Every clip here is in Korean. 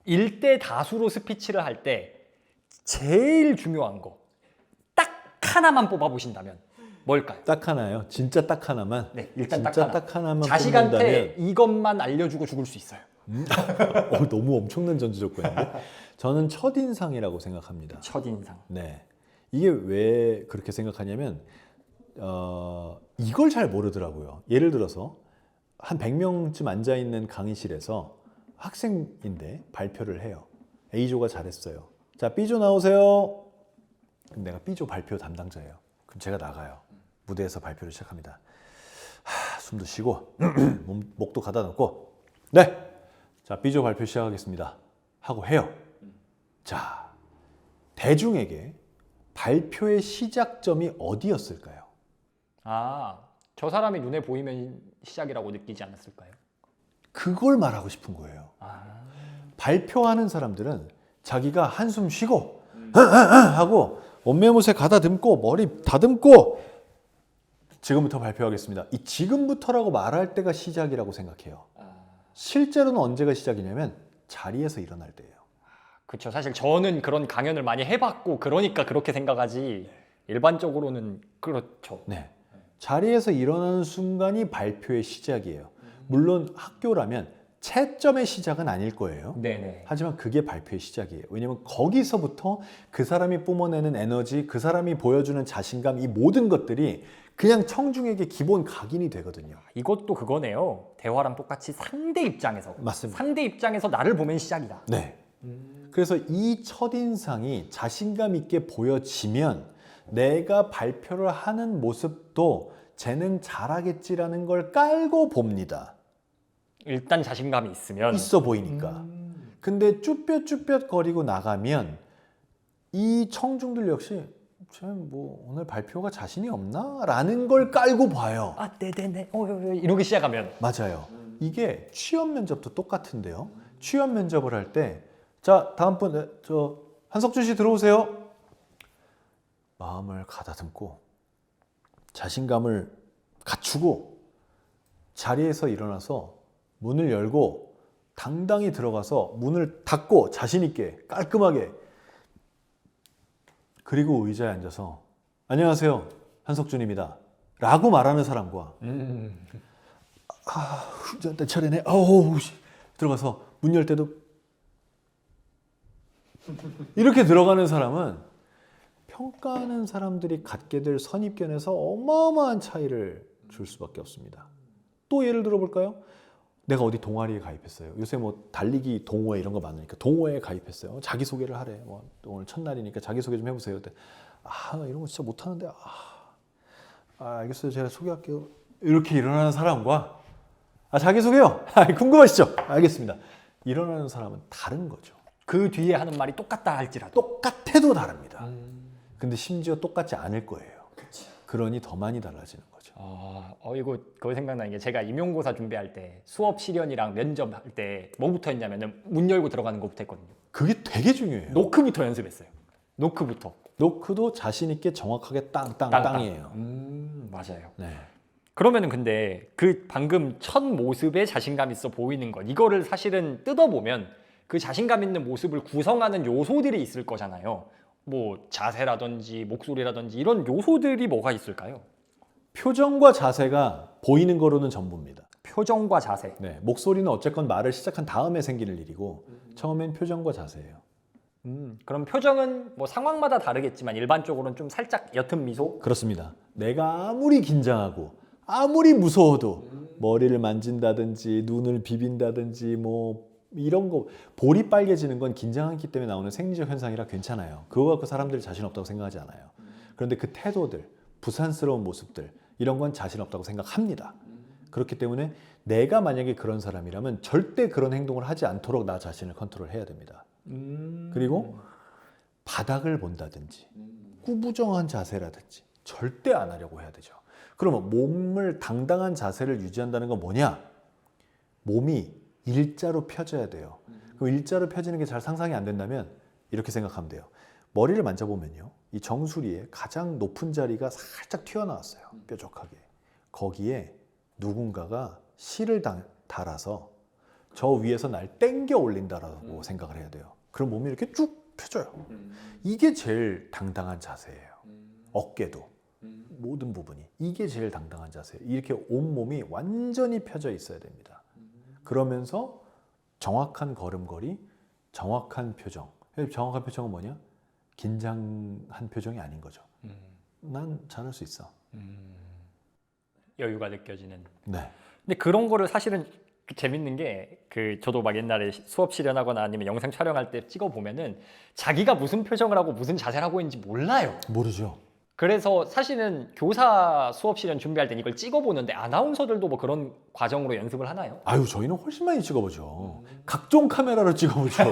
일대 다수로 스피치를 할 때 제일 중요한 거 딱 하나만 뽑아보신다면 뭘까요? 딱 하나요? 진짜 딱 하나만? 네, 일단 진짜 딱 딱 하나만 자식한테 뽑는다면 이것만 알려주고 죽을 수 있어요. 너무 엄청난 전제 조건인데 저는 첫인상이라고 생각합니다. 첫인상. 네, 이게 왜 그렇게 생각하냐면 이걸 잘 모르더라고요. 예를 들어서 한 100명쯤 앉아있는 강의실에서 학생인데 발표를 해요. A조가 잘했어요. 자, B조 나오세요. 그럼 내가 B조 발표 담당자예요. 그럼 제가 나가요. 무대에서 발표를 시작합니다. 숨도 쉬고 목도 가다 놓고 네, 자 B조 발표 시작하겠습니다 하고 해요. 자, 대중에게 발표의 시작점이 어디였을까요? 아, 저 사람이 눈에 보이면 시작이라고 느끼지 않았을까요? 그걸 말하고 싶은 거예요. 발표하는 사람들은 자기가 한숨 쉬고 하고 옷매무새 가다듬고 머리 다듬고 지금부터 발표하겠습니다. 이 지금부터라고 말할 때가 시작이라고 생각해요. 실제로는 언제가 시작이냐면 자리에서 일어날 때예요. 그렇죠. 사실 저는 그런 강연을 많이 해봤고 그러니까 그렇게 생각하지 일반적으로는 그렇죠. 네. 자리에서 일어나는 순간이 발표의 시작이에요. 물론 학교라면 채점의 시작은 아닐 거예요. 네네. 하지만 그게 발표의 시작이에요. 왜냐면 거기서부터 그 사람이 뿜어내는 에너지, 그 사람이 보여주는 자신감, 이 모든 것들이 그냥 청중에게 기본 각인이 되거든요. 이것도 그거네요. 대화랑 똑같이 상대 입장에서. 맞습니다. 상대 입장에서 나를 보면 시작이다. 네. 그래서 이 첫인상이 자신감 있게 보여지면 내가 발표를 하는 모습도 쟤는 잘하겠지라는 걸 깔고 봅니다. 일단 자신감이 있으면 있어 보이니까. 근데 쭈뼛쭈뼛거리고 나가면 이 청중들 역시 쟤는 뭐 오늘 발표가 자신이 없나? 라는 걸 깔고 봐요. 아, 네네네. 이러기 시작하면 맞아요. 이게 취업 면접도 똑같은데요. 취업 면접을 할 때 자, 다음 분, 저 한석준 씨 들어오세요. 마음을 가다듬고 자신감을 갖추고 자리에서 일어나서 문을 열고 당당히 들어가서 문을 닫고 자신 있게 깔끔하게 그리고 의자에 앉아서 안녕하세요, 한석준입니다 라고 말하는 사람과 일단 차례네. 들어가서 문 열 때도 이렇게 들어가는 사람은 평가하는 사람들이 갖게 될 선입견에서 어마어마한 차이를 줄 수밖에 없습니다. 또 예를 들어볼까요? 내가 어디 동아리에 가입했어요. 요새 뭐 달리기 동호회 이런 거 많으니까 동호회에 가입했어요. 자기소개를 하래. 뭐 오늘 첫날이니까 자기소개 좀 해보세요. 나 이런 거 진짜 못하는데 알겠어요. 제가 소개할게요. 이렇게 일어나는 사람과 자기소개요? 궁금하시죠? 알겠습니다. 일어나는 사람은 다른 거죠. 그 뒤에 하는 말이 똑같다 할지라도 똑같아도 다릅니다. 근데 심지어 똑같지 않을 거예요. 그러니 더 많이 달라지는 거죠. 이거 그거 생각나는 게 제가 임용고사 준비할 때 수업 실연이랑 면접할 때 뭐부터 했냐면은 문 열고 들어가는 것부터 했거든요. 그게 되게 중요해요. 노크부터 연습했어요. 노크부터. 노크도 자신 있게 정확하게 땅이에요. 맞아요. 네. 그러면은 근데 그 방금 첫 모습에 자신감 있어 보이는 것 이거를 사실은 뜯어보면 그 자신감 있는 모습을 구성하는 요소들이 있을 거잖아요. 뭐 자세라든지 목소리라든지 이런 요소들이 뭐가 있을까요? 표정과 자세가 보이는 거로는 전부입니다. 표정과 자세. 네, 목소리는 어쨌건 말을 시작한 다음에 생기는 일이고 처음엔 표정과 자세예요. 그럼 표정은 뭐 상황마다 다르겠지만 일반적으로는 좀 살짝 옅은 미소? 그렇습니다. 내가 아무리 긴장하고 아무리 무서워도 머리를 만진다든지 눈을 비빈다든지 뭐 이런 거 볼이 빨개지는 건 긴장했기 때문에 나오는 생리적 현상이라 괜찮아요. 그거 갖고 사람들이 자신 없다고 생각하지 않아요. 그런데 그 태도들, 부산스러운 모습들 이런 건 자신 없다고 생각합니다. 그렇기 때문에 내가 만약에 그런 사람이라면 절대 그런 행동을 하지 않도록 나 자신을 컨트롤해야 됩니다. 그리고 바닥을 본다든지 꾸부정한 자세라든지 절대 안 하려고 해야 되죠. 그러면 몸을 당당한 자세를 유지한다는 건 뭐냐? 몸이 일자로 펴져야 돼요. 그럼 일자로 펴지는 게 잘 상상이 안 된다면 이렇게 생각하면 돼요. 머리를 만져보면요, 이 정수리에 가장 높은 자리가 살짝 튀어나왔어요. 뾰족하게. 거기에 누군가가 실을 달아서 저 위에서 날 땡겨 올린다라고 생각을 해야 돼요. 그럼 몸이 이렇게 쭉 펴져요. 이게 제일 당당한 자세예요. 어깨도 모든 부분이 이게 제일 당당한 자세예요. 이렇게 온몸이 완전히 펴져 있어야 됩니다. 그러면서 정확한 걸음걸이, 정확한 표정. 정확한 표정은 뭐냐? 긴장한 표정이 아닌 거죠. 난 잘할 수 있어. 여유가 느껴지는. 네. 근데 그런 거를 사실은 재밌는 게 저도 막 옛날에 수업 실현하거나 아니면 영상 촬영할 때 찍어 보면은 자기가 무슨 표정을 하고 무슨 자세를 하고 있는지 몰라요. 모르죠. 그래서 사실은 교사 수업 실현 준비할 땐 이걸 찍어 보는데 아나운서들도 뭐 그런 과정으로 연습을 하나요? 아유, 저희는 훨씬 많이 찍어보죠. 각종 카메라로 찍어보죠.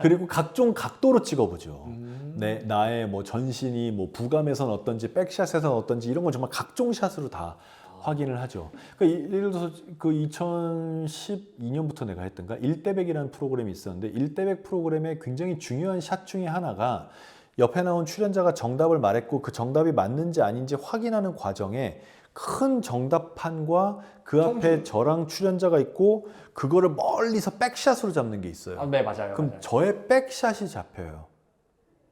그리고 각종 각도로 찍어보죠. 네, 나의 뭐 전신이 뭐 부감에선 어떤지, 백샷에선 어떤지 이런 건 정말 각종 샷으로 다 확인을 하죠. 그러니까 예를 들어서 그 2012년부터 내가 했던가 일대백이라는 프로그램이 있었는데 일대백 프로그램의 굉장히 중요한 샷 중에 하나가 옆에 나온 출연자가 정답을 말했고 그 정답이 맞는지 아닌지 확인하는 과정에 큰 정답판과 그 앞에 저랑 출연자가 있고 그거를 멀리서 백샷으로 잡는 게 있어요. 아, 네, 맞아요. 그럼 맞아요. 저의 백샷이 잡혀요.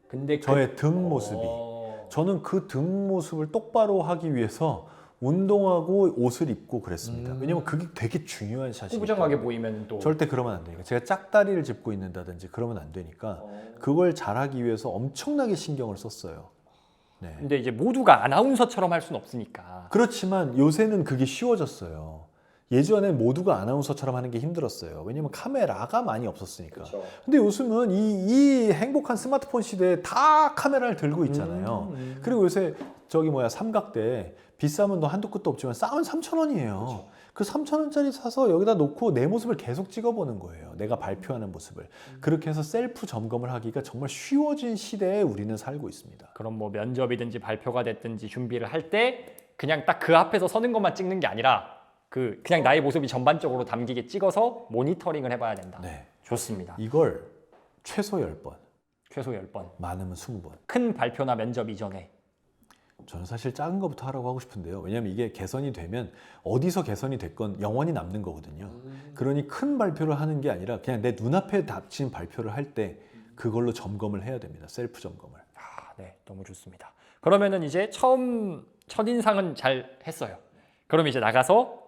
근데 저의 등 모습이. 저는 그 등 모습을 똑바로 하기 위해서 운동하고 옷을 입고 그랬습니다. 왜냐면 그게 되게 중요한 샷이니까. 꾸부정하게 보이면 또 절대 그러면 안 되니까. 제가 짝다리를 짚고 있는다든지 그러면 안 되니까 그걸 잘하기 위해서 엄청나게 신경을 썼어요. 네. 근데 이제 모두가 아나운서처럼 할 수는 없으니까. 그렇지만 요새는 그게 쉬워졌어요. 예전엔 모두가 아나운서처럼 하는 게 힘들었어요. 왜냐면 카메라가 많이 없었으니까. 그쵸. 근데 요즘은 이 행복한 스마트폰 시대에 다 카메라를 들고 있잖아요. 그리고 요새 삼각대 비싸면 너 한도 끝도 없지만 싸면 3,000원이에요. 그 3,000원짜리 사서 여기다 놓고 내 모습을 계속 찍어보는 거예요. 내가 발표하는 모습을. 그렇게 해서 셀프 점검을 하기가 정말 쉬워진 시대에 우리는 살고 있습니다. 그럼 뭐 면접이든지 발표가 됐든지 준비를 할 때 그냥 딱 그 앞에서 서는 것만 찍는 게 아니라 그냥 나의 모습이 전반적으로 담기게 찍어서 모니터링을 해봐야 된다. 네. 좋습니다. 이걸 최소 10번, 최소 10번. 많으면 20번. 큰 발표나 면접 이전에. 저는 사실 작은 것부터 하라고 하고 싶은데요. 왜냐하면 이게 개선이 되면 어디서 개선이 됐건 영원히 남는 거거든요. 그러니 큰 발표를 하는 게 아니라 그냥 내 눈앞에 닥친 발표를 할 때 그걸로 점검을 해야 됩니다. 셀프 점검을. 아, 네, 너무 좋습니다. 그러면은 이제 첫인상은 잘 했어요. 그럼 이제 나가서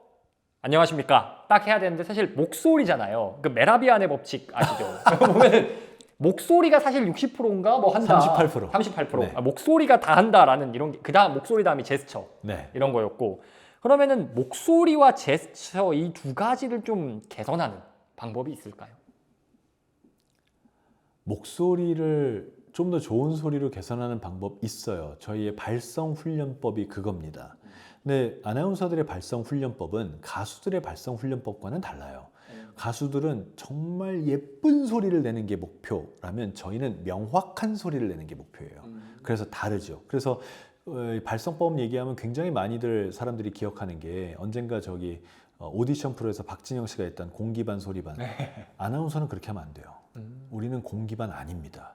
안녕하십니까 딱 해야 되는데 사실 목소리잖아요. 그 메라비안의 법칙 아시죠? 보면 목소리가 사실 60%인가 뭐 한다. 38%. 38%. 네. 목소리가 다 한다라는 이런 게 그다음 목소리 다음이 제스처 네. 이런 거였고 그러면은 목소리와 제스처 이 두 가지를 좀 개선하는 방법이 있을까요? 목소리를 좀 더 좋은 소리로 개선하는 방법 있어요. 저희의 발성 훈련법이 그겁니다. 근데 아나운서들의 발성 훈련법은 가수들의 발성 훈련법과는 달라요. 가수들은 정말 예쁜 소리를 내는 게 목표라면 저희는 명확한 소리를 내는 게 목표예요. 그래서 다르죠. 그래서 발성법 얘기하면 굉장히 많이들 사람들이 기억하는 게 언젠가 오디션 프로에서 박진영 씨가 했던 공기반 소리반. 아나운서는 그렇게 하면 안 돼요. 우리는 공기반 아닙니다.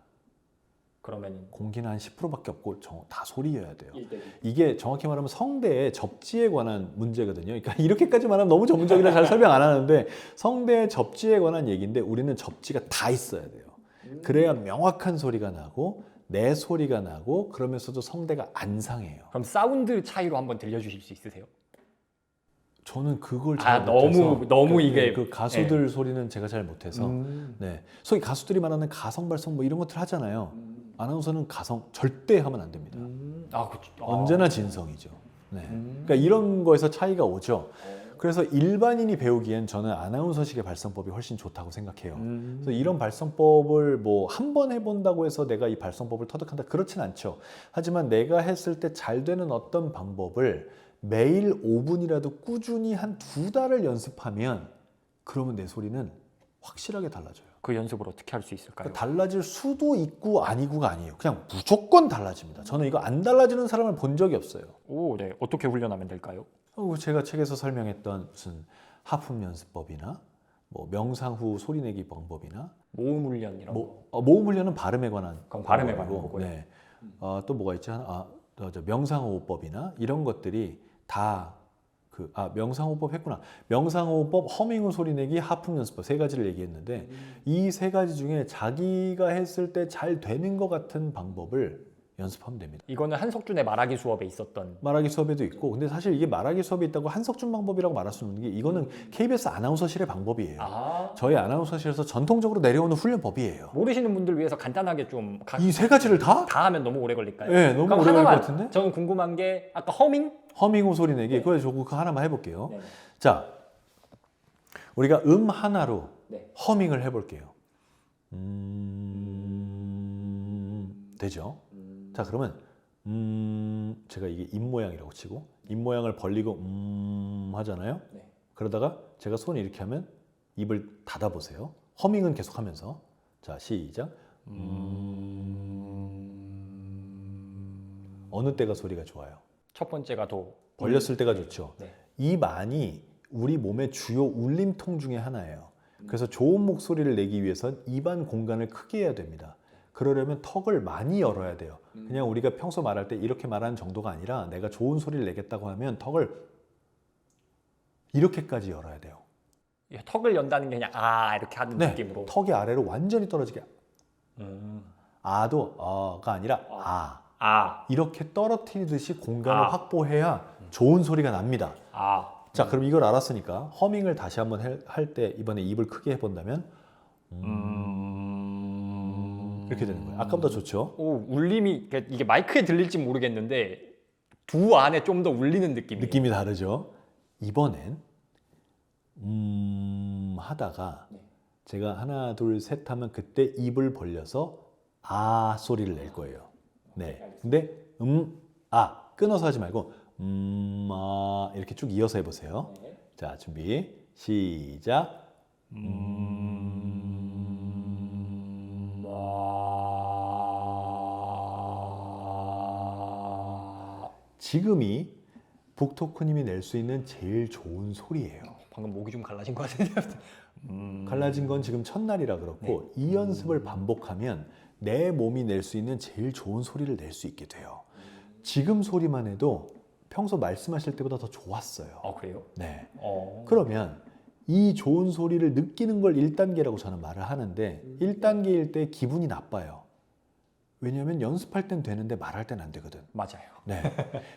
그러면 공기는 한 10%밖에 없고 다 소리여야 돼요. 1대1. 이게 정확히 말하면 성대의 접지에 관한 문제거든요. 그러니까 이렇게까지 말하면 너무 전문적이라 잘 설명 안 하는데 성대의 접지에 관한 얘기인데 우리는 접지가 다 있어야 돼요. 그래야 명확한 소리가 나고 내 소리가 나고 그러면서도 성대가 안 상해요. 그럼 사운드 차이로 한번 들려주실 수 있으세요? 저는 그걸 잘 못해서 너무 이게 그 가수들 소리는 제가 잘 못해서 네. 소위 가수들이 말하는 가성 발성 뭐 이런 것들 하잖아요. 아나운서는 가성 절대 하면 안 됩니다. 그렇죠. 언제나 진성이죠. 네. 그러니까 이런 거에서 차이가 오죠. 그래서 일반인이 배우기엔 저는 아나운서식의 발성법이 훨씬 좋다고 생각해요. 그래서 이런 발성법을 뭐 한 번 해본다고 해서 내가 이 발성법을 터득한다 그렇진 않죠. 하지만 내가 했을 때 잘 되는 어떤 방법을 매일 5분이라도 꾸준히 한 2달을 연습하면 그러면 내 소리는 확실하게 달라져요. 그 연습을 어떻게 할 수 있을까요? 그러니까 달라질 수도 있고 아니고가 아니에요. 그냥 무조건 달라집니다. 저는 이거 안 달라지는 사람을 본 적이 없어요. 오, 네. 어떻게 훈련하면 될까요? 제가 책에서 설명했던 무슨 하품 연습법이나 뭐 명상 후 소리 내기 방법이나 모음 훈련 이런 거. 모음 훈련은 발음에 관한 그럼 발음에 관한 거고. 거고요. 네. 또 뭐가 있지? 명상 호흡법이나 이런 것들이 다 명상호흡법 했구나. 명상호흡법, 허밍 소리 내기, 하품 연습법 세 가지를 얘기했는데 이 세 가지 중에 자기가 했을 때 잘 되는 것 같은 방법을 연습하면 됩니다. 이거는 한석준의 말하기 수업에 있었던. 말하기 수업에도 있고, 근데 사실 이게 말하기 수업에 있다고 한석준 방법이라고 말할 수 없는 게 이거는 KBS 아나운서실의 방법이에요. 아, 저희 아나운서실에서 전통적으로 내려오는 훈련법이에요. 모르시는 분들 위해서 간단하게 좀 이 세 가지를 다? 다 하면 너무 오래 걸릴까요? 네, 너무 그럼 오래 걸릴 것 하나만, 같은데? 저는 궁금한 게 아까 허밍? 허밍 소리 내기, 네. 그거 저거 하나만 해볼게요. 네. 자, 우리가 하나로 네. 허밍을 해볼게요. 되죠? 자, 그러면 제가 이게 입 모양이라고 치고 입 모양을 벌리고 하잖아요. 네. 그러다가 제가 손을 이렇게 하면 입을 닫아 보세요. 허밍은 계속하면서. 자, 시작. 어느 때가 소리가 좋아요? 첫 번째가 더 벌렸을 때가 좋죠. 네. 입 안이 우리 몸의 주요 울림통 중에 하나예요. 그래서 좋은 목소리를 내기 위해선 입안 공간을 크게 해야 됩니다. 그러려면 턱을 많이 열어야 돼요. 그냥 우리가 평소 말할 때 이렇게 말하는 정도가 아니라 내가 좋은 소리를 내겠다고 하면 턱을 이렇게까지 열어야 돼요. 턱을 연다는 게 그냥 아 이렇게 하는 네, 느낌으로. 턱이 아래로 완전히 떨어지게. 음. 아도 어가 아니라 아. 아, 이렇게 떨어뜨리듯이 공간을 아. 확보해야 좋은 소리가 납니다. 아. 자, 그럼 이걸 알았으니까 허밍을 다시 한번 할 때 이번에 입을 크게 해본다면 이렇게 되는 거예요. 아까보다 좋죠? 오, 울림이 이게 마이크에 들릴지 모르겠는데 두 안에 좀 더 울리는 느낌이에요. 느낌이 다르죠? 이번엔 하다가 네. 제가 하나 둘 셋 하면 그때 입을 벌려서 아 소리를 낼 거예요. 네. 근데 아 끊어서 하지 말고 아 이렇게 쭉 이어서 해보세요. 네. 자, 준비 시작. 지금이 북토크님이 낼 수 있는 제일 좋은 소리예요. 방금 목이 좀 갈라진 것 같은데. 갈라진 건 지금 첫날이라 그렇고 이 연습을 반복하면 내 몸이 낼 수 있는 제일 좋은 소리를 낼 수 있게 돼요. 지금 소리만 해도 평소 말씀하실 때보다 더 좋았어요. 그래요? 네. 그러면 그러면 이 좋은 소리를 느끼는 걸 1단계라고 저는 말을 하는데 1단계일 때 기분이 나빠요. 왜냐하면 연습할 땐 되는데 말할 땐 안 되거든. 맞아요. 네.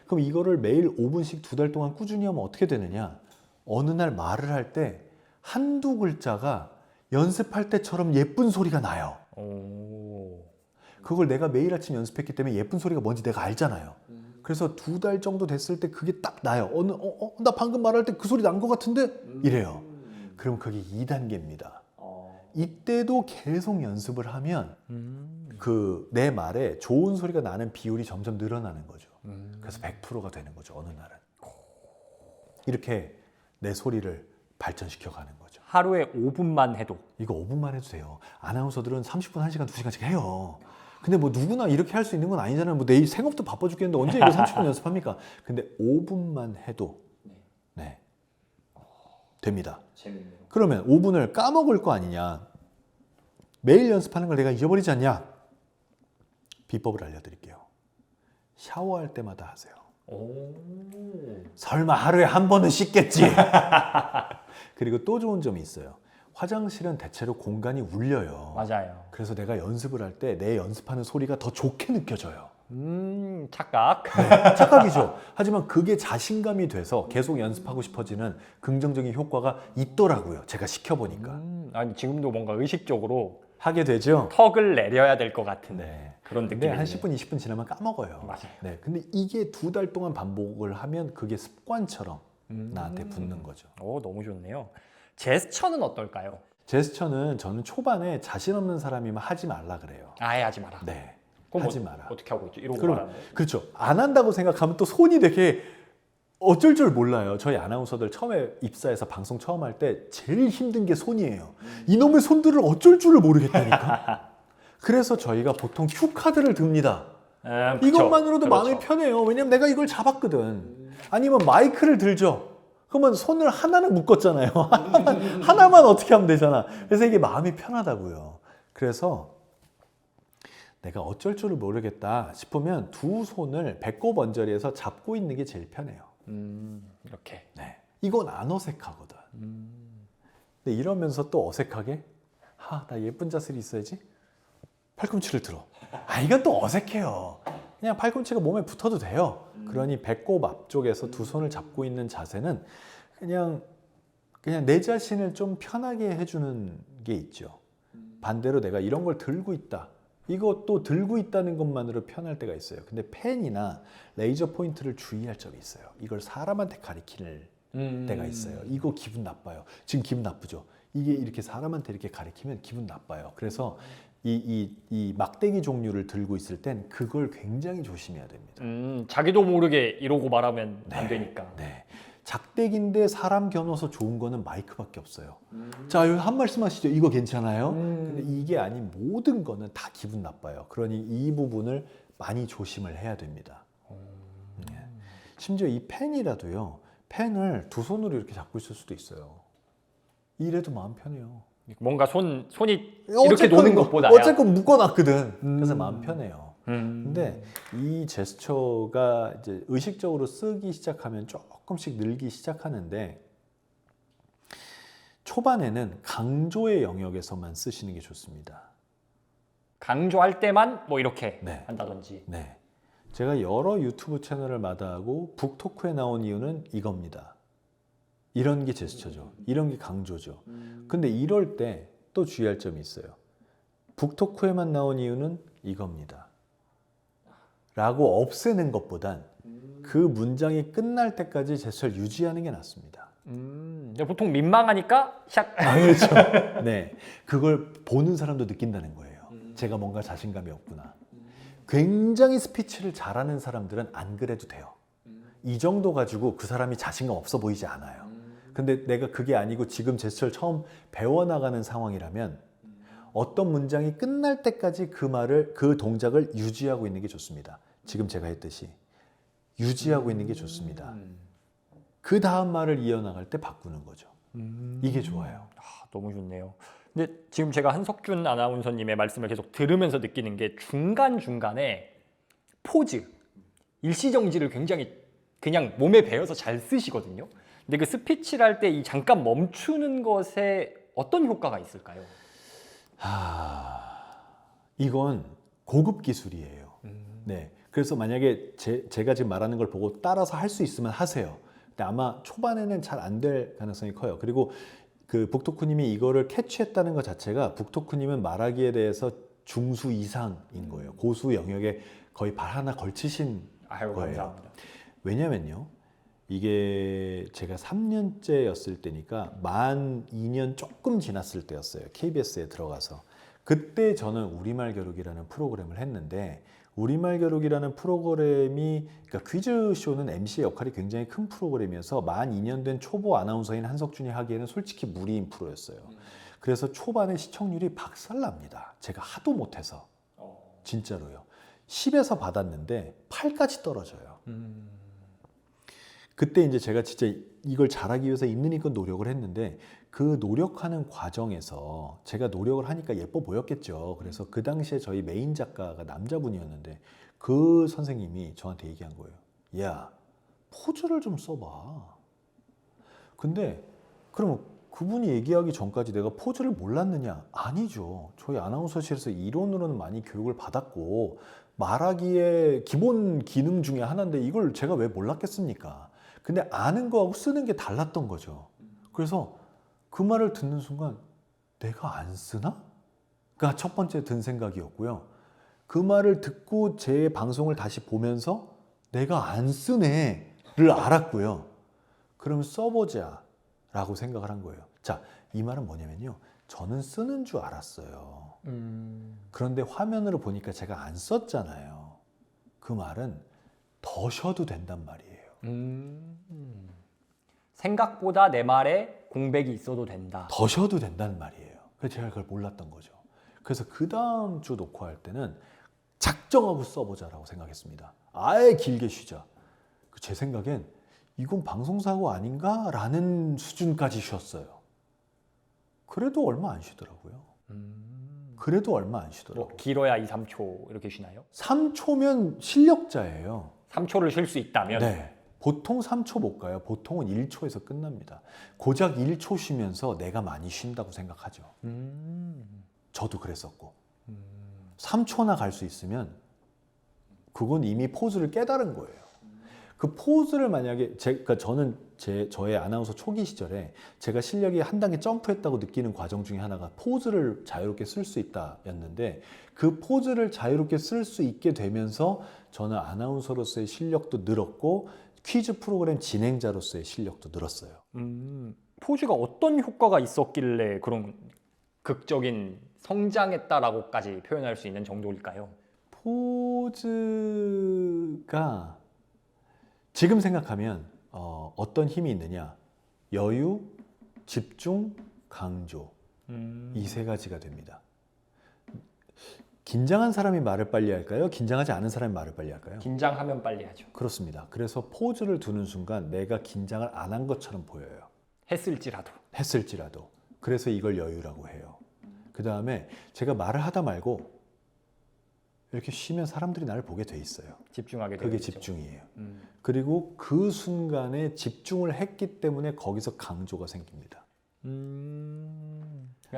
그럼 이거를 매일 5분씩 2달 동안 꾸준히 하면 어떻게 되느냐? 어느 날 말을 할 때 한두 글자가 연습할 때처럼 예쁜 소리가 나요. 오. 그걸 내가 매일 아침 연습했기 때문에 예쁜 소리가 뭔지 내가 알잖아요. 그래서 2달 정도 됐을 때 그게 딱 나요. 나 방금 말할 때 그 소리 난 것 같은데? 이래요. 그럼 그게 2단계입니다. 이때도 계속 연습을 하면 그 내 말에 좋은 소리가 나는 비율이 점점 늘어나는 거죠. 그래서 100%가 되는 거죠. 어느 날은. 이렇게 내 소리를 발전시켜 가는 거죠. 하루에 5분만 해도. 이거 5분만 해도 돼요. 아나운서들은 30분, 1시간, 2시간씩 해요. 근데 뭐 누구나 이렇게 할 수 있는 건 아니잖아요. 뭐 내일 생업도 바빠 죽겠는데 언제 이거 30분 연습합니까? 근데 5분만 해도 네. 됩니다. 재밌네요. 그러면 5분을 까먹을 거 아니냐? 매일 연습하는 걸 내가 잊어버리지 않냐? 비법을 알려드릴게요. 샤워할 때마다 하세요. 오. 설마 하루에 한 번은 씻겠지? 그리고 또 좋은 점이 있어요. 화장실은 대체로 공간이 울려요. 맞아요. 그래서 내가 연습을 할 때 내 연습하는 소리가 더 좋게 느껴져요. 착각. 네, 착각이죠. 하지만 그게 자신감이 돼서 계속 연습하고 싶어지는 긍정적인 효과가 있더라고요. 제가 시켜보니까. 아니 지금도 뭔가 의식적으로 하게 되죠. 턱을 내려야 될 것 같은 네. 그런 근데 느낌이 한 10분, 20분 지나면 까먹어요. 맞아요. 네. 근데 이게 2달 동안 반복을 하면 그게 습관처럼 나한테 붙는 거죠. 오, 너무 좋네요. 제스처는 어떨까요? 제스처는 저는 초반에 자신 없는 사람이면 하지 말라 그래요. 아예 하지 마라. 네. 그럼 하지 마라. 어떻게 하고 있죠? 이러고 그럼, 말하는 거예요? 그렇죠. 안 한다고 생각하면 또 손이 되게 어쩔 줄 몰라요. 저희 아나운서들 처음에 입사해서 방송 처음 할 때 제일 힘든 게 손이에요. 이놈의 손들을 어쩔 줄을 모르겠다니까. 그래서 저희가 보통 큐카드를 듭니다. 그쵸. 이것만으로도 그렇죠. 마음이 편해요. 왜냐면 내가 이걸 잡았거든. 아니면 마이크를 들죠. 그러면 손을 하나는 묶었잖아요. 하나만 어떻게 하면 되잖아. 그래서 이게 마음이 편하다고요. 그래서 내가 어쩔 줄을 모르겠다 싶으면 두 손을 배꼽 언저리에서 잡고 있는 게 제일 편해요. 이렇게. 네. 이건 안 어색하거든. 근데 이러면서 또 어색하게 나 예쁜 자세를 있어야지. 팔꿈치를 들어. 이건 또 어색해요. 그냥 팔꿈치가 몸에 붙어도 돼요. 그러니 배꼽 앞쪽에서 두 손을 잡고 있는 자세는 그냥 내 자신을 좀 편하게 해주는 게 있죠. 반대로 내가 이런 걸 들고 있다. 이것도 들고 있다는 것만으로 편할 때가 있어요. 근데 펜이나 레이저 포인트를 주의할 점이 있어요. 이걸 사람한테 가리킬 때가 있어요. 이거 기분 나빠요. 지금 기분 나쁘죠? 이게 이렇게 사람한테 이렇게 가리키면 기분 나빠요. 그래서 이 막대기 종류를 들고 있을 땐 그걸 굉장히 조심해야 됩니다. 자기도 모르게 이러고 말하면 안 되니까. 네. 작대기인데 사람 겨눠서 좋은 거는 마이크밖에 없어요. 자, 여기 한 말씀 하시죠. 이거 괜찮아요? 근데 이게 아닌 모든 거는 다 기분 나빠요. 그러니 이 부분을 많이 조심을 해야 됩니다. 네. 심지어 이 펜이라도요. 펜을 두 손으로 이렇게 잡고 있을 수도 있어요. 이래도 마음 편해요. 뭔가 손이 이렇게 노는 것보다 어쨌건 묶어놨거든. 그래서 마음 편해요. 근데 이 제스처가 이제 의식적으로 쓰기 시작하면 조금씩 늘기 시작하는데 초반에는 강조의 영역에서만 쓰시는 게 좋습니다. 강조할 때만 뭐 이렇게 네. 한다든지. 네. 제가 여러 유튜브 채널을 마다하고 북토크에 나온 이유는 이겁니다. 이런 게 제스처죠. 이런 게 강조죠. 근데 이럴 때 또 주의할 점이 있어요. 북토크에만 나온 이유는 이겁니다. 라고 없애는 것보단 그 문장이 끝날 때까지 제스처를 유지하는 게 낫습니다. 보통 민망하니까 샥. 그렇죠. 네. 그걸 보는 사람도 느낀다는 거예요. 제가 뭔가 자신감이 없구나. 굉장히 스피치를 잘하는 사람들은 안 그래도 돼요. 이 정도 가지고 그 사람이 자신감 없어 보이지 않아요. 근데 내가 그게 아니고 지금 제스처를 처음 배워나가는 상황이라면 어떤 문장이 끝날 때까지 그 동작을 유지하고 있는 게 좋습니다. 지금 제가 했듯이 유지하고 있는 게 좋습니다. 그 다음 말을 이어나갈 때 바꾸는 거죠. 이게 좋아요. 너무 좋네요. 근데 지금 제가 한석준 아나운서님의 말씀을 계속 들으면서 느끼는 게 중간중간에 포즈, 일시정지를 굉장히 그냥 몸에 배어서 잘 쓰시거든요. 근데 그 스피치를 할 때 이 잠깐 멈추는 것에 어떤 효과가 있을까요? 이건 고급 기술이에요. 네. 그래서 만약에 제가 지금 말하는 걸 보고 따라서 할 수 있으면 하세요. 근데 아마 초반에는 잘 안 될 가능성이 커요. 그리고 그 북토크님이 이거를 캐치했다는 것 자체가 북토크님은 말하기에 대해서 중수 이상인 거예요. 고수 영역에 거의 발 하나 걸치신 거예요. 감사합니다. 왜냐면요. 이게 제가 3년째였을 때니까 만 2년 조금 지났을 때였어요. KBS에 들어가서. 그때 저는 우리말 겨루기라는 프로그램을 했는데 우리말 겨루기라는 프로그램이 그러니까 퀴즈쇼는 MC의 역할이 굉장히 큰 프로그램이어서 만 2년 된 초보 아나운서인 한석준이 하기에는 솔직히 무리인 프로였어요. 그래서 초반에 시청률이 박살납니다. 제가 하도 못해서. 진짜로요. 10에서 받았는데 8까지 떨어져요. 그때 이제 제가 진짜 이걸 잘하기 위해서 있는 힘껏 노력을 했는데 그 노력하는 과정에서 제가 노력을 하니까 예뻐 보였겠죠. 그래서 그 당시에 저희 메인 작가가 남자분이었는데 그 선생님이 저한테 얘기한 거예요. 야, 포즈를 좀 써봐. 근데 그럼 그분이 얘기하기 전까지 내가 포즈를 몰랐느냐? 아니죠. 저희 아나운서실에서 이론으로는 많이 교육을 받았고 말하기의 기본 기능 중에 하나인데 이걸 제가 왜 몰랐겠습니까? 근데 아는 거하고 쓰는 게 달랐던 거죠. 그래서 그 말을 듣는 순간 내가 안 쓰나? 가 첫 번째 든 생각이었고요. 그 말을 듣고 제 방송을 다시 보면서 내가 안 쓰네를 알았고요. 그럼 써보자 라고 생각을 한 거예요. 자, 이 말은 뭐냐면요. 저는 쓰는 줄 알았어요. 그런데 화면으로 보니까 제가 안 썼잖아요. 그 말은 더 쉬어도 된단 말이에요. 생각보다 내 말에 공백이 있어도 된다. 더 쉬어도 된다는 말이에요. 그래서 제가 그걸 몰랐던 거죠. 그래서 그 다음 주 녹화할 때는 작정하고 써보자라고 생각했습니다. 아예 길게 쉬자. 제 생각엔 이건 방송사고 아닌가라는 수준까지 쉬었어요. 그래도 얼마 안 쉬더라고요. 그래도 얼마 안 쉬더라고요. 뭐 길어야 2, 3초 이렇게 쉬나요? 3초면 실력자예요. 3초를 쉴 수 있다면? 네. 보통 3초 못 가요. 보통은 1초에서 끝납니다. 고작 1초 쉬면서 내가 많이 쉰다고 생각하죠. 저도 그랬었고 3초나 갈 수 있으면 그건 이미 포즈를 깨달은 거예요. 그 포즈를 만약에 저는 저의 아나운서 초기 시절에 제가 실력이 한 단계 점프했다고 느끼는 과정 중에 하나가 포즈를 자유롭게 쓸 수 있다였는데 그 포즈를 자유롭게 쓸 수 있게 되면서 저는 아나운서로서의 실력도 늘었고 퀴즈 프로그램 진행자로서의 실력도 늘었어요. 포즈가 어떤 효과가 있었길래 그런 극적인 성장했다라고까지 표현할 수 있는 정도일까요? 포즈가 지금 생각하면 어떤 힘이 있느냐? 여유, 집중, 강조 이 세 가지가 됩니다. 긴장한 사람이 말을 빨리 할까요? 긴장하지 않은 사람이 말을 빨리 할까요? 긴장하면 빨리 하죠. 그렇습니다. 그래서 포즈를 두는 순간 내가 긴장을 안 한 것처럼 보여요. 했을지라도. 그래서 이걸 여유라고 해요. 그 다음에 제가 말을 하다 말고 이렇게 쉬면 사람들이 나를 보게 돼 있어요. 집중하게 되죠. 그게 집중이에요. 그리고 그 순간에 집중을 했기 때문에 거기서 강조가 생깁니다.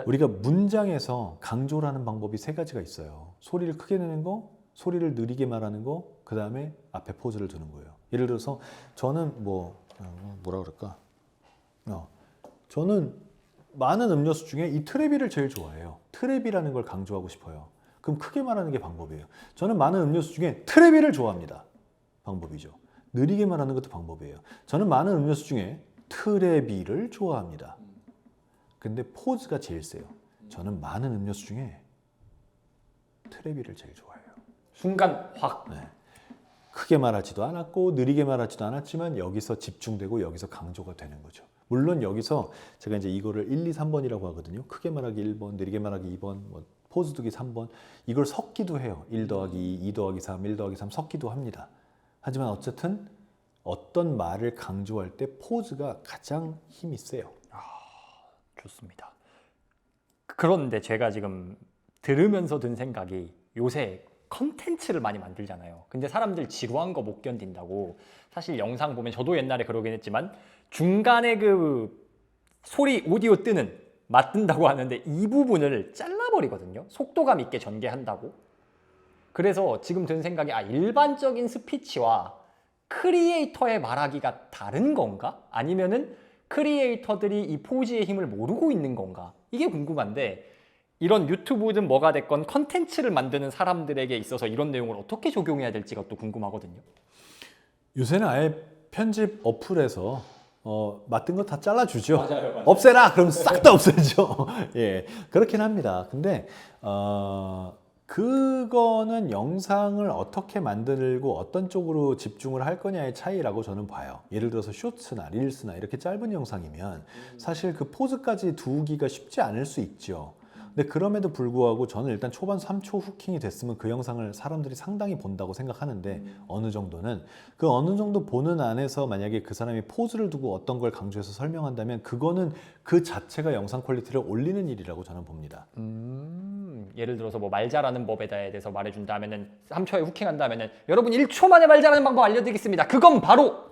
우리가 문장에서 강조라는 방법이 세 가지가 있어요. 소리를 크게 내는 거, 소리를 느리게 말하는 거, 그 다음에 앞에 포즈를 두는 거예요. 예를 들어서 저는 뭐라 그럴까? 저는 많은 음료수 중에 이 트레비를 제일 좋아해요. 트레비라는 걸 강조하고 싶어요. 그럼 크게 말하는 게 방법이에요. 저는 많은 음료수 중에 트레비를 좋아합니다. 방법이죠. 느리게 말하는 것도 방법이에요. 저는 많은 음료수 중에 트레비를 좋아합니다. 근데 포즈가 제일 세요. 저는 많은 음료수 중에 트레비를 제일 좋아해요. 순간 확. 네. 크게 말하지도 않았고 느리게 말하지도 않았지만 여기서 집중되고 여기서 강조가 되는 거죠. 물론 여기서 제가 이제 이거를 1, 2, 3번이라고 하거든요. 크게 말하기 1번, 느리게 말하기 2번, 포즈 두기 3번. 이걸 섞기도 해요. 1 더하기 2, 2 더하기 3, 1 더하기 3 섞기도 합니다. 하지만 어쨌든 어떤 말을 강조할 때 포즈가 가장 힘이 세요. 좋습니다. 그런데 제가 지금 들으면서 든 생각이 요새 컨텐츠를 많이 만들잖아요. 근데 사람들 지루한 거 못 견딘다고 사실 영상 보면 저도 옛날에 그러긴 했지만 중간에 그 소리 오디오 뜨는 맞든다고 하는데 이 부분을 잘라버리거든요. 속도감 있게 전개한다고. 그래서 지금 든 생각이 일반적인 스피치와 크리에이터의 말하기가 다른 건가? 아니면은 크리에이터들이 이 포즈의 힘을 모르고 있는 건가? 이게 궁금한데 이런 유튜브든 뭐가 됐건 컨텐츠를 만드는 사람들에게 있어서 이런 내용을 어떻게 적용해야 될지가 또 궁금하거든요. 요새는 아예 편집 어플에서 맞든 거 다 잘라주죠. 맞아요. 없애라! 그럼 싹 다 없애죠. 예, 그렇긴 합니다. 근데 그거는 영상을 어떻게 만들고 어떤 쪽으로 집중을 할 거냐의 차이라고 저는 봐요. 예를 들어서 쇼츠나 릴스나 이렇게 짧은 영상이면 사실 그 포즈까지 두기가 쉽지 않을 수 있죠. 근데 그럼에도 불구하고 저는 일단 초반 3초 후킹이 됐으면 그 영상을 사람들이 상당히 본다고 생각하는데 어느 정도는 그 어느 정도 보는 안에서 만약에 그 사람이 포즈를 두고 어떤 걸 강조해서 설명한다면 그거는 그 자체가 영상 퀄리티를 올리는 일이라고 저는 봅니다. 예를 들어서 뭐 말 잘하는 법에 대해서 말해준다면은 3초에 후킹한다면은 여러분 1초 만에 말 잘하는 방법 알려드리겠습니다. 그건 바로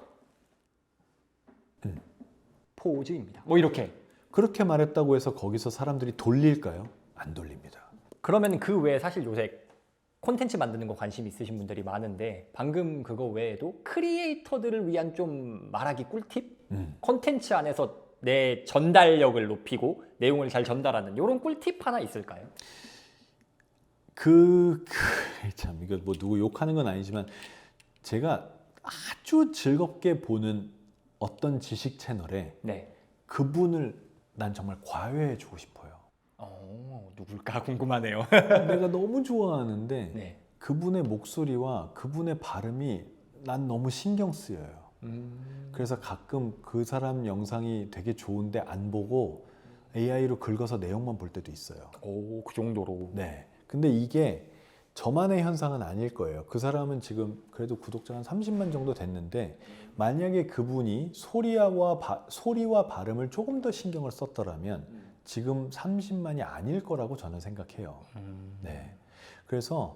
포즈입니다. 뭐 이렇게. 그렇게 말했다고 해서 거기서 사람들이 돌릴까요? 안 돌립니다. 그러면 그 외에 사실 요새 콘텐츠 만드는 거 관심 있으신 분들이 많은데 방금 그거 외에도 크리에이터들을 위한 좀 말하기 꿀팁? 콘텐츠 안에서 내 전달력을 높이고 내용을 잘 전달하는 이런 꿀팁 하나 있을까요? 참 이거 뭐 누구 욕하는 건 아니지만 제가 아주 즐겁게 보는 어떤 지식 채널에 네. 그분을 난 정말 과외해주고 싶어요. 누굴까 궁금하네요. 내가 너무 좋아하는데 네. 그분의 목소리와 그분의 발음이 난 너무 신경 쓰여요. 그래서 가끔 그 사람 영상이 되게 좋은데 안 보고 AI로 긁어서 내용만 볼 때도 있어요. 그 정도로. 네. 근데 이게 저만의 현상은 아닐 거예요. 그 사람은 지금 그래도 구독자 한 30만 정도 됐는데 만약에 그분이 소리와 발음을 조금 더 신경을 썼더라면 지금 30만이 아닐 거라고 저는 생각해요. 네. 그래서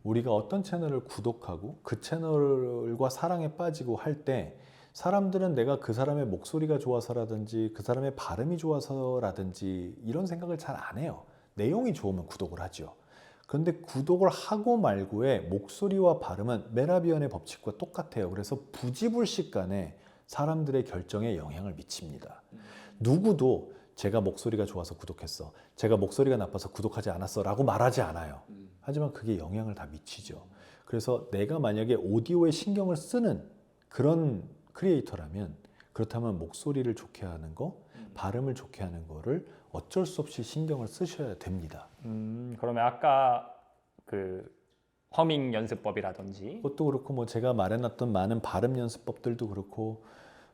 우리가 어떤 채널을 구독하고 그 채널과 사랑에 빠지고 할 때 사람들은 내가 그 사람의 목소리가 좋아서라든지 그 사람의 발음이 좋아서라든지 이런 생각을 잘 안 해요. 내용이 좋으면 구독을 하죠. 그런데 구독을 하고 말고의 목소리와 발음은 메라비언의 법칙과 똑같아요. 그래서 부지불식 간에 사람들의 결정에 영향을 미칩니다. 누구도 제가 목소리가 좋아서 구독했어, 제가 목소리가 나빠서 구독하지 않았어 라고 말하지 않아요. 하지만 그게 영향을 다 미치죠. 그래서 내가 만약에 오디오에 신경을 쓰는 그런 크리에이터라면, 그렇다면 목소리를 좋게 하는 거, 발음을 좋게 하는 거를 어쩔 수 없이 신경을 쓰셔야 됩니다. 그러면 아까 그 허밍 연습법이라든지 그것도 그렇고 뭐 제가 말해놨던 많은 발음 연습법들도 그렇고,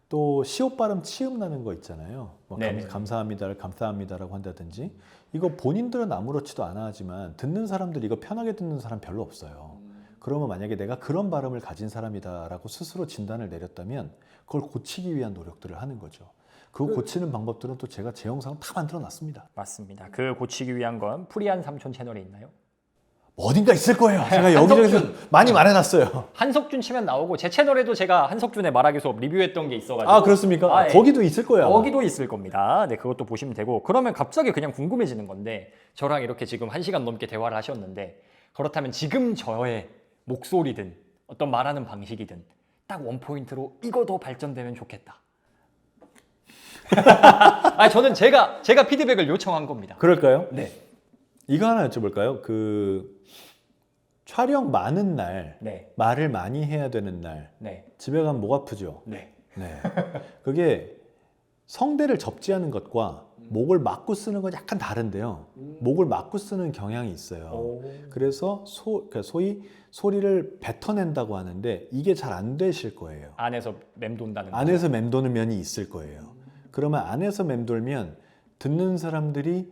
또 시옷 발음 치음 나는 거 있잖아요. 뭐 네네. 감사합니다를 감사합니다라고 한다든지, 이거 본인들은 아무렇지도 않아 하지만 듣는 사람들, 이거 편하게 듣는 사람 별로 없어요. 그러면 만약에 내가 그런 발음을 가진 사람이다라고 스스로 진단을 내렸다면 그걸 고치기 위한 노력들을 하는 거죠. 그 고치는 방법들은 또 제가 제 영상 다 만들어 놨습니다. 맞습니다. 그 고치기 위한 건 프리한 삼촌 채널에 있나요? 어딘가 있을 거예요. 제가 여기저기서 많이 말해놨어요. 한석준 치면 나오고, 제 채널에도 제가 한석준의 말하기 수업 리뷰했던 게 있어가지고. 아, 그렇습니까? 아, 예. 거기도 있을 거예요. 아마. 거기도 있을 겁니다. 네, 그것도 보시면 되고. 그러면 갑자기 그냥 궁금해지는 건데, 저랑 이렇게 지금 1시간 넘게 대화를 하셨는데, 그렇다면 지금 저의 목소리든 어떤 말하는 방식이든 딱 원포인트로 이거 더 발전되면 좋겠다. 아, 저는 제가 피드백을 요청한 겁니다. 그럴까요? 네. 이거 하나 여쭤볼까요? 그 촬영 많은 날, 네. 말을 많이 해야 되는 날, 네. 집에 가면 목 아프죠? 네. 네. 그게 성대를 접지하는 것과 목을 막고 쓰는 건 약간 다른데요. 목을 막고 쓰는 경향이 있어요. 그래서 그러니까 소위 소리를 뱉어낸다고 하는데 이게 잘 안 되실 거예요. 안에서 맴돈다는 거. 안에서 맴도는 면이 있을 거예요. 그러면 안에서 맴돌면 듣는 사람들이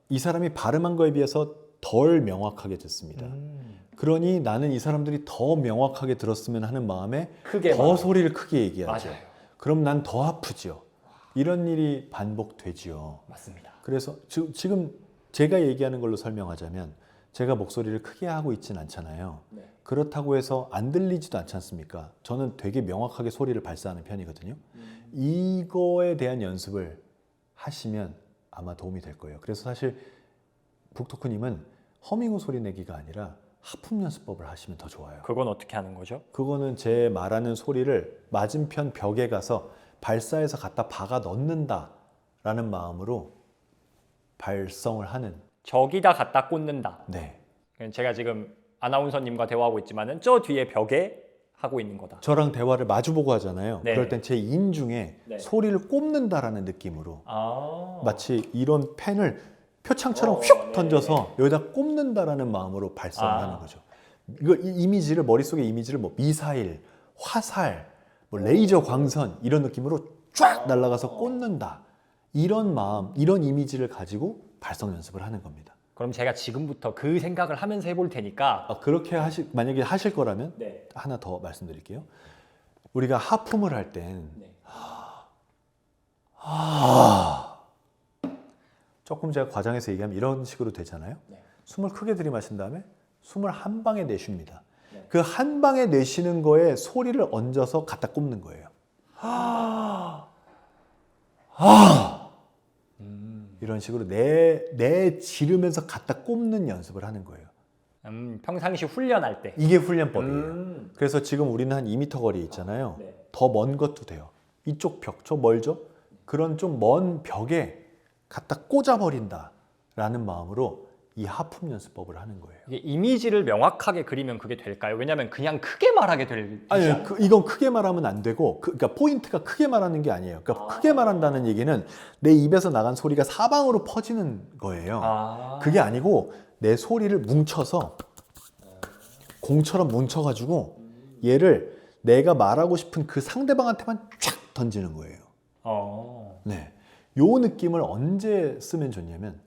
이 사람이 발음한 거에 비해서 덜 명확하게 듣습니다. 그러니 나는 이 사람들이 더 명확하게 들었으면 하는 마음에 크게 더 말하고. 소리를 크게 얘기하죠. 맞아요. 그럼 난 더 아프죠. 이런 일이 반복되지요. 맞습니다. 그래서 지금 제가 얘기하는 걸로 설명하자면 제가 목소리를 크게 하고 있진 않잖아요. 네. 그렇다고 해서 안 들리지도 않지 않습니까? 저는 되게 명확하게 소리를 발사하는 편이거든요. 이거에 대한 연습을 하시면 아마 도움이 될 거예요. 그래서 사실 북토크님은 허밍 소리 내기가 아니라 하품 연습법을 하시면 더 좋아요. 그건 어떻게 하는 거죠? 그거는 제 말하는 소리를 맞은편 벽에 가서 발사해서 갖다 박아 넣는다라는 마음으로 발성을 하는. 저기다 갖다 꽂는다. 네. 제가 지금 아나운서님과 대화하고 있지만은 저 뒤에 벽에 하고 있는 거다. 저랑 대화를 마주보고 하잖아요. 네. 그럴 땐 제 인중에 네. 소리를 꼽는다라는 느낌으로 아. 마치 이런 펜을 표창처럼 네. 휙 던져서 여기다 꼽는다라는 마음으로 발성을 하는 거죠. 이거 이미지를, 머릿속의 이미지를 뭐 미사일, 화살, 뭐 레이저 광선 이런 느낌으로 쫙 날아가서 꽂는다. 이런 마음, 이런 이미지를 가지고 발성 연습을 하는 겁니다. 그럼 제가 지금부터 그 생각을 하면서 해볼 테니까. 그렇게 만약에 하실 거라면 네. 하나 더 말씀드릴게요. 우리가 하품을 할 땐 네. 조금 제가 과장해서 얘기하면 이런 식으로 되잖아요. 네. 숨을 크게 들이마신 다음에 숨을 한 방에 내쉽니다. 네. 그 한 방에 내쉬는 거에 소리를 얹어서 갖다 꼽는 거예요. 이런 식으로 내 지르면서 갖다 꼽는 연습을 하는 거예요. 평상시 훈련할 때. 이게 훈련법이에요. 그래서 지금 우리는 한 2m 거리에 있잖아요. 네. 더 먼 것도 돼요. 이쪽 벽, 저 멀죠? 그런 좀 먼 벽에 갖다 꽂아버린다라는 마음으로 이 하품 연습법을 하는 거예요. 이게 이미지를 명확하게 그리면 그게 될까요? 왜냐하면 그냥 크게 말하게 될. 아니, 이건 크게 말하면 안 되고, 그러니까 포인트가 크게 말하는 게 아니에요. 그러니까 크게 말한다는 얘기는 내 입에서 나간 소리가 사방으로 퍼지는 거예요. 그게 아니고 내 소리를 뭉쳐서 공처럼 뭉쳐가지고 얘를 내가 말하고 싶은 그 상대방한테만 쫙 던지는 거예요. 네, 요 느낌을 언제 쓰면 좋냐면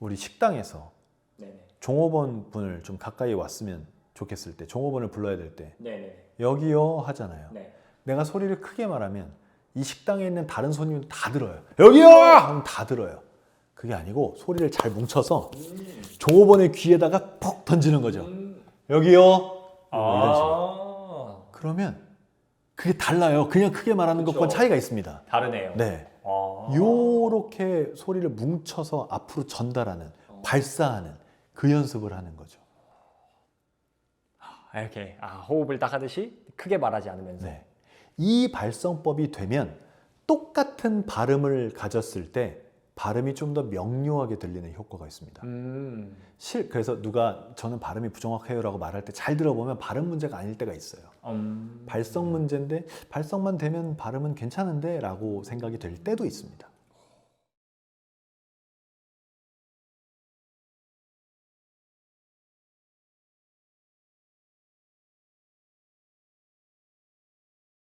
우리 식당에서 네네. 종업원 분을 좀 가까이 왔으면 좋겠을 때, 종업원을 불러야 될 때 네네. 여기요 하잖아요. 네. 내가 소리를 크게 말하면 이 식당에 있는 다른 손님들 다 들어요. 여기요! 하면 다 들어요. 그게 아니고 소리를 잘 뭉쳐서 종업원의 귀에다가 푹 던지는 거죠. 여기요. 뭐 이런 식으로. 아, 그러면 그게 달라요. 그냥 크게 말하는 그쵸. 것과 차이가 있습니다. 다르네요. 네. 아. 요렇게 소리를 뭉쳐서 앞으로 전달하는, 발사하는 그 연습을 하는 거죠. 이렇게 호흡을 딱 하듯이 크게 말하지 않으면서. 네. 이 발성법이 되면 똑같은 발음을 가졌을 때 발음이 좀 더 명료하게 들리는 효과가 있습니다. 그래서 누가 저는 발음이 부정확해요라고 말할 때 잘 들어보면 발음 문제가 아닐 때가 있어요. 발성 문제인데 발성만 되면 발음은 괜찮은데 라고 생각이 들 때도 있습니다.